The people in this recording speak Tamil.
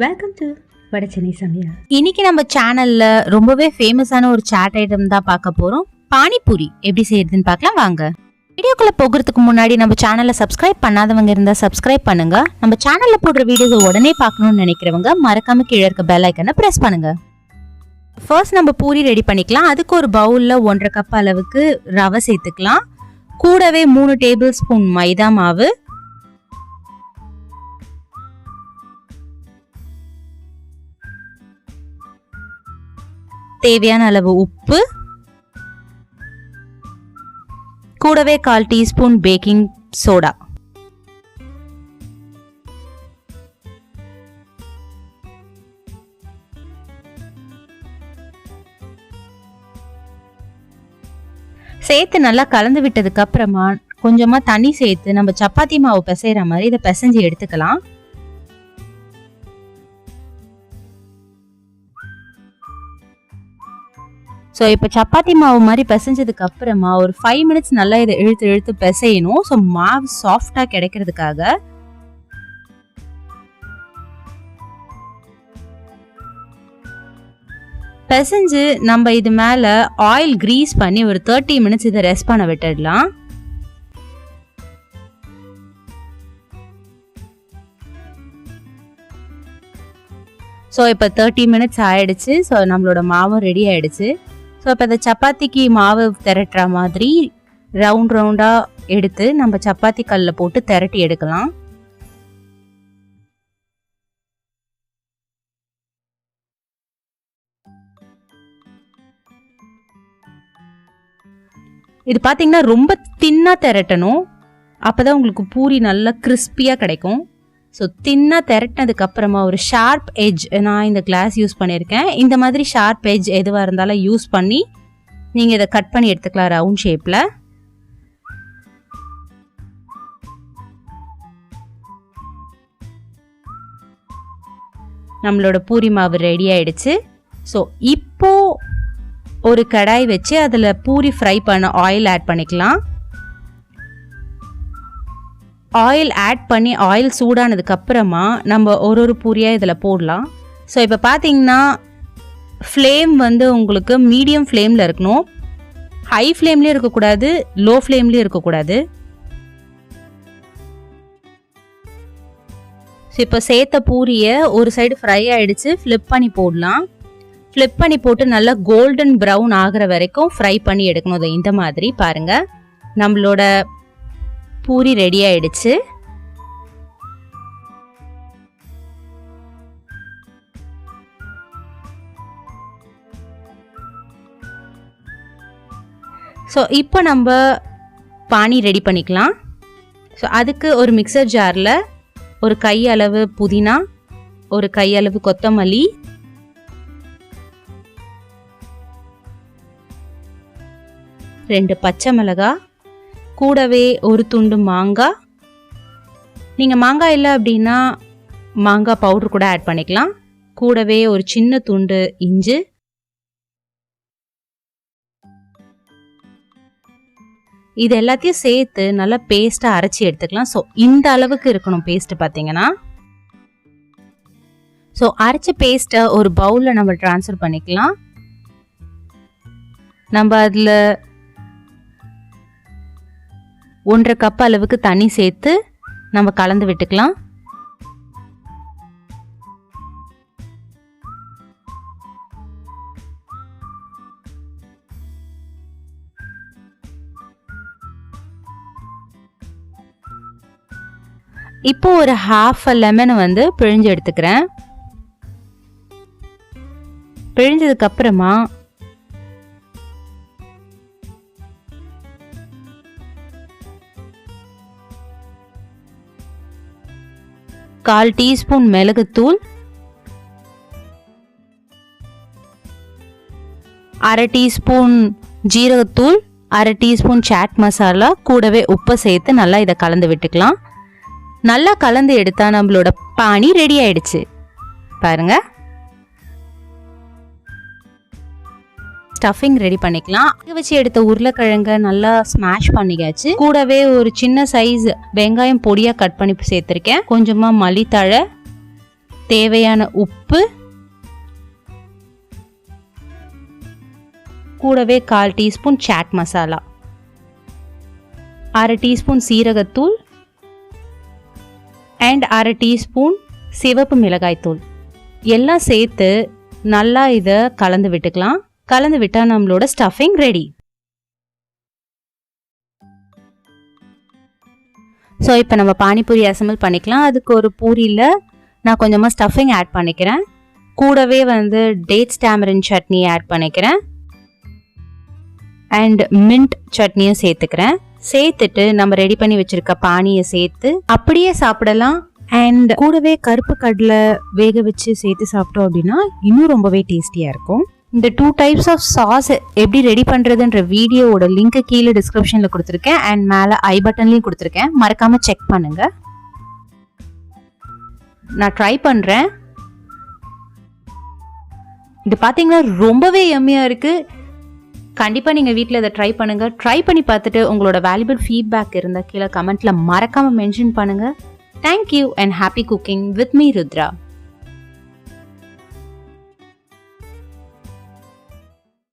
வெல்கம் டு வடச்சென்னை சமையல். இன்னைக்கு நம்ம சேனல்ல ரொம்பவே ஃபேமஸான ஒரு சாட் ஐட்டம் தான் பார்க்க போறோம். பானிபூரி எப்படி செய்யறதுன்னு பார்க்கலாம் வாங்க. வீடியோக்குள்ள போகிறதுக்கு முன்னாடி நம்ம சேனலை சப்ஸ்கிரைப் பண்ணாதவங்க இருந்தா சப்ஸ்கிரைப் பண்ணுங்க. நம்ம சேனல்ல போடுற வீடியோஸை உடனே பார்க்கணும்னு நினைக்கிறவங்க மறக்காம கீழே இருக்க பெல் ஐக்கனை பிரஸ் பண்ணுங்க. ஃபர்ஸ்ட் நம்ம பூரி ரெடி பண்ணிக்கலாம். அதுக்கு ஒரு பவுல்ல 1.5 கப் அளவுக்கு ரவை சேர்த்துக்கலாம். கூடவே 3 டேபிள் ஸ்பூன் மைதா மாவு, தேவையான அளவு உப்பு, கூடவே 1/4 டீஸ்பூன் பேக்கிங் சோடா. சேர்த்து நல்லா கலந்து விட்டதுக்கு அப்புறமா கொஞ்சமா தண்ணி சேர்த்து நம்ம சப்பாத்தி மாவு பிசைற மாதிரி இதை பிசைஞ்சு எடுத்துக்கலாம். ஸோ இப்போ சப்பாத்தி மாவு மாதிரி பிசைஞ்சதுக்கு அப்புறமா ஒரு 5 மினிட்ஸ் நல்லா இதை இழுத்து பிசையணும். ஸோ மாவு சாஃப்டாக கிடைக்கிறதுக்காக. பிசைஞ்சு நம்ம இது மேலே ஆயில் கிரீஸ் பண்ணி ஒரு 30 மினிட்ஸ் இதை ரெஸ்ட் பண்ண விட்டுடலாம். ஸோ இப்போ 30 மினிட்ஸ் ஆயிடுச்சு. ஸோ நம்மளோட மாவும் ரெடி ஆயிடுச்சு. ஸோ இப்போ இந்த சப்பாத்திக்கு மாவு திரட்டுற மாதிரி ரவுண்டாக எடுத்து நம்ம சப்பாத்தி கல்லில் போட்டு திரட்டி எடுக்கலாம். இது பார்த்தீங்கன்னா ரொம்ப தின்னாக திரட்டணும். அப்போ தான் உங்களுக்கு பூரி நல்லா கிறிஸ்பியாக கிடைக்கும். ஸோ தின்னாக திரட்டினதுக்கு அப்புறமா ஒரு ஷார்ப் எட்ஜ், நான் இந்த கிளாஸ் யூஸ் பண்ணியிருக்கேன். இந்த மாதிரி ஷார்ப் எட்ஜ் எதுவாக இருந்தாலும் யூஸ் பண்ணி நீங்கள் இதை கட் பண்ணி எடுத்துக்கலாம் ரவுண்ட் ஷேப்பில். நம்மளோட பூரி மாவு ரெடி ஆயிடுச்சு. ஸோ இப்போ ஒரு கடாய் வச்சு அதில் பூரி ஃப்ரை பண்ண ஆயில் ஆட் பண்ணிக்கலாம். ஆயில் ஆட் பண்ணி ஆயில் சூடானதுக்கு அப்புறமா நம்ம ஒரு பூரியாக இதில் போடலாம். ஸோ இப்போ பார்த்தீங்கன்னா ஃப்ளேம் வந்து உங்களுக்கு மீடியம் ஃப்ளேமில் இருக்கணும். ஹை ஃப்ளேம்லேயும் இருக்கக்கூடாது, லோ ஃப்ளேம்லேயும் இருக்கக்கூடாது. ஸோ இப்போ சேர்த்த பூரியை ஒரு சைடு ஃப்ரை ஆகிடுச்சு, ஃப்ளிப் பண்ணி போடலாம். ஃப்ளிப் பண்ணி போட்டு நல்லா கோல்டன் ப்ரௌன் ஆகிற வரைக்கும் ஃப்ரை பண்ணி எடுக்கணும். அதை இந்த மாதிரி பாருங்கள், நம்மளோட பூரி ரெடி ஆயிடுச்சு. ஸோ இப்போ நம்ம பானி ரெடி பண்ணிக்கலாம். ஸோ அதுக்கு ஒரு மிக்சர் ஜாரில் ஒரு கையளவு புதினா, ஒரு கையளவு கொத்தமல்லி, ரெண்டு பச்சை மிளகாய், கூடவே ஒரு துண்டு மாங்காய். நீங்கள் மாங்காய் இல்லை அப்படின்னா மாங்காய் பவுடர் கூட ஆட் பண்ணிக்கலாம். கூடவே ஒரு சின்ன துண்டு இஞ்சி, இது எல்லாத்தையும் சேர்த்து நல்லா பேஸ்ட்டாக அரைச்சி எடுத்துக்கலாம். ஸோ இந்த அளவுக்கு இருக்கணும் பேஸ்ட்டு பார்த்தீங்கன்னா. ஸோ அரைச்ச பேஸ்ட்டை ஒரு பவுலில் நம்ம ட்ரான்ஸ்ஃபர் பண்ணிக்கலாம். நம்ம அதில் 1.5 கப் அளவுக்கு தண்ணி சேர்த்து நம்ம கலந்து விட்டுக்கலாம். இப்போ ஒரு ½ லெமன் வந்து பிழிஞ்சு எடுத்துக்கிறேன். பிழிஞ்சதுக்கு அப்புறமா கால் டீஸ்பூன் மிளகுத்தூள், அரை டீஸ்பூன் ஜீரகத்தூள், அரை டீஸ்பூன் சாட் மசாலா, கூடவே உப்பு சேர்த்து நல்லா இதை கலந்து விட்டுக்கலாம். நல்லா கலந்து எடுத்தா நம்மளோட பானி ரெடி ஆயிடுச்சு பாருங்க. ஸ்டஃபிங் ரெடி பண்ணிக்கலாம். வேக வச்சு எடுத்த உருளைக்கிழங்க நல்லா ஸ்மாஷ் பண்ணியாச்சு. கூடவே ஒரு சின்ன சைஸ் வெங்காயம் பொடியா கட் பண்ணி சேர்த்திருக்கேன். கொஞ்சமா மல்லித்தழை, தேவையான உப்பு, கூடவே 1/4 டீஸ்பூன் சாட் மசாலா, 1/2 டீஸ்பூன் சீரகத்தூள் அண்ட் 1/2 டீஸ்பூன் சிவப்பு மிளகாய் தூள் எல்லாம் சேர்த்து நல்லா இதை கலந்து விட்டுக்கலாம். கலந்து விட்டா நம்மளோட ஸ்டஃபிங் ரெடி. ஸோ இப்போ நம்ம பானிபூரி அசம்பிள் பண்ணிக்கலாம். அதுக்கு ஒரு பூரியில் நான் கொஞ்சமாக ஸ்டஃபிங் ஆட் பண்ணிக்கிறேன். கூடவே டேட்ஸ் டாமரிண்ட் சட்னி ஆட் பண்ணிக்கிறேன் அண்ட் மின்ட் சட்னியும் சேர்த்துக்கிறேன். சேர்த்துட்டு நம்ம ரெடி பண்ணி வச்சிருக்க பானியை சேர்த்து அப்படியே சாப்பிடலாம். அண்ட் கூடவே கருப்பு கடலை வேக வச்சு சேர்த்து சாப்பிட்டோம் அப்படின்னா இன்னும் ரொம்பவே டேஸ்டியாக இருக்கும். இந்த 2 டைப்ஸ் ஆஃப் சாஸ் எப்படி ரெடி பண்ணுறதுன்ற வீடியோவோட லிங்க் கீழே டிஸ்கிரிப்ஷனில் கொடுத்துருக்கேன் அண்ட் மேலே ஐ பட்டன்லையும் கொடுத்துருக்கேன். மறக்காமல் செக் பண்ணுங்க. நான் ட்ரை பண்ணுறேன். இது பார்த்தீங்கன்னா ரொம்பவே யம்மியாக இருக்குது. கண்டிப்பாக நீங்கள் வீட்டில் இதை ட்ரை பண்ணுங்கள். ட்ரை பண்ணி பார்த்துட்டு உங்களோட வேல்யூபிள் ஃபீட்பேக் இருந்தால் கீழே கமெண்ட்டில் மறக்காமல் மென்ஷன் பண்ணுங்கள். Thank you and happy cooking with me Rudra.